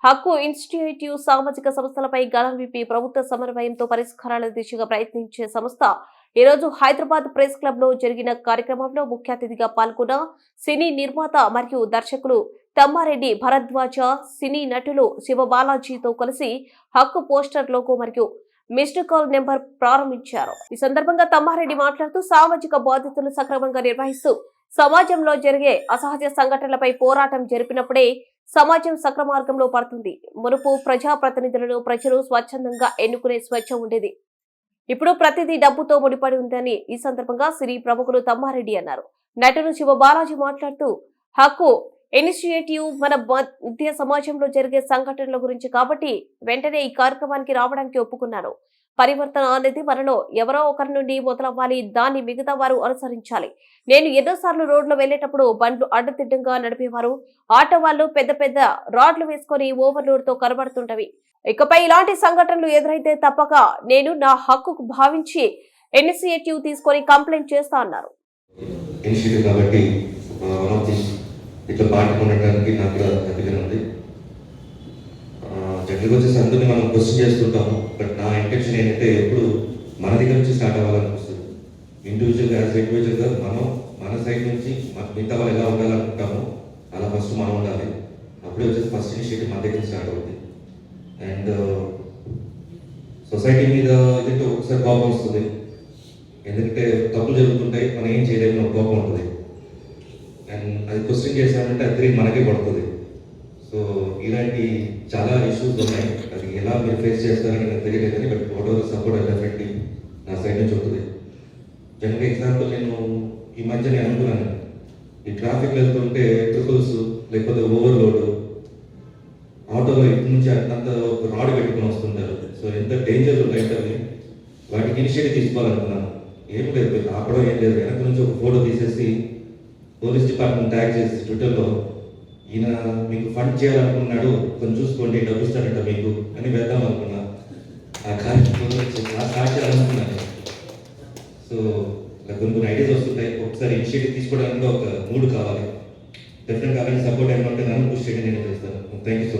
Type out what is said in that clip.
హక్కు ఇన్స్టిట్యూటివ్ సామాజిక సంస్థలపై గళం విప్పి ప్రభుత్వ సమన్వయంతో పరిష్కారాల దిశగా ప్రయత్నించే సంస్థ ఈ రోజు హైదరాబాద్ ప్రెస్ క్లబ్ లో జరిగిన కార్యక్రమంలో ముఖ్య అతిథిగా పాల్గొన్న సినీ నిర్మాత మరియు దర్శకులు తమ్మారెడ్డి భరద్వాజ, సినీ నటులు శివబాలాజీతో కలిసి హక్కు పోస్టర్ లోగో మరియు మిస్డ్ కాల్ నెంబర్ ప్రారంభించారు. ఈ సందర్భంగా తమ్మారెడ్డి మాట్లాడుతూ సామాజిక బాధ్యతలు సక్రమంగా నిర్వహిస్తూ సమాజంలో జరిగే అసహజ సంఘటనలపై పోరాటం జరిపినప్పుడే సమాజం సక్రమార్గంలో పడుతుంది. మునుపు ప్రజాప్రతినిధులను ప్రజలు స్వచ్ఛందంగా ఎన్నుకునే స్వేచ్ఛ ఉండేది. ఇప్పుడు ప్రతిదీ డబ్బుతో ముడిపడి ఉందని ఈ సందర్భంగా సినీ ప్రముఖులు తమ్మారెడ్డి అన్నారు. నటులు శివబాలాజీ మాట్లాడుతూ హక్కు ఇనిషియేటివ్ మన మధ్య సమాజంలో జరిగే సంఘటనల గురించి కాబట్టి వెంటనే ఈ కార్యక్రమానికి రావడానికి ఒప్పుకున్నారు. పరివర్తన అనేది మనలో ఎవరో ఒకరి నుండి మొదలవ్వాలి, దాన్ని మిగతా వారు అనుసరించాలి. నేను ఎన్నోసార్లు రోడ్లో వెళ్లేటప్పుడు బండ్లు అడ్డదిడ్డంగా నడిపేవారు, ఆటో వాళ్ళు పెద్ద పెద్ద రాడ్లు వేసుకొని ఓవర్లోడ్ తో కనబడుతుంటవి. ఇకపై ఇలాంటి సంఘటనలు ఎదురైతే తప్పక నేను నా హక్కుకు భావించి ఇనిషియేటివ్ తీసుకొని కంప్లైంట్ చేస్తా అన్నారు. జనరల్గా వచ్చేసి అందరినీ మనం క్వశ్చన్ చేస్తుంటాము. బట్ నా ఇంటెన్షన్ ఏంటంటే ఎప్పుడు మన దగ్గర నుంచి స్టార్ట్ అవ్వాలనిపిస్తుంది. ఇండివిజువల్గా మనం మన సైడ్ నుంచి మిగతా వాళ్ళు ఎలా ఉండాలనుకుంటామో అలా ఫస్ట్ మనం ఉండాలి. అప్పుడే వచ్చేసి ఫస్ట్ ఇనిషియేటివ్ మన దగ్గర స్టార్ట్ అవుతుంది. అండ్ సొసైటీ మీద అయితే ఒకసారి కోపం వస్తుంది, ఎందుకంటే తప్పులు జరుగుతుంటాయి, మనం ఏం చేయలేము, ఒక కోపం ఉంటుంది. అండ్ అది క్వశ్చన్ చేశామంటే అది తిరిగి మనకే పడుతుంది. సో ఇలాంటి చాలా ఇష్యూస్ ఉన్నాయి. అది ఎలా మీరు ఫేస్ చేస్తారని నాకు తెలియలేదు, కానీ but what ever support definitely నా సైడ్ నుంచి ఉంటుంది. జనరల్ ఎగ్జాంపుల్ నేను ఈ మధ్య నేను అనుకున్నాను, ఈ ట్రాఫిక్ వెళ్తుంటే ట్రిపుల్స్ లేకపోతే ఓవర్లోడ్ ఆటోలో ఇటు నుంచి అంత రాడ్ పెట్టుకుని వస్తుంటారు. సో ఎంత డేంజర్ ఉంటాయి, వాటికి ఇనిషియేటివ్ తీసుకోవాలనుకున్నాను. ఏం లేదు, ఆపడం ఏం లేదు, వెనక నుంచి ఒక ఫోటో తీసేసి పోలీస్ డిపార్ట్మెంట్ ట్యాగ్ చేసి ట్విట్టర్లో ఈయన మీకు ఫండ్ చేయాలనుకున్నాడు, కొంచెం చూసుకోండి, డబ్బు ఇస్తాడంట మీకు అని వేద్దాం అనుకున్నా. ఆ కార్యక్రమంలో స్టార్ట్ చేయాలనుకున్నాను. సో కొన్ని ఐడియాస్ వస్తుంటాయి. ఒకసారి ఇనిషియేటివ్ తీసుకోవడానికి ఒక మూడ్ కావాలి. డెఫినెట్గా అలాంటి సపోర్ట్ ఏమంటే నన్ను పుష్ చేయడం నేను చేస్తాను. Thank you so much.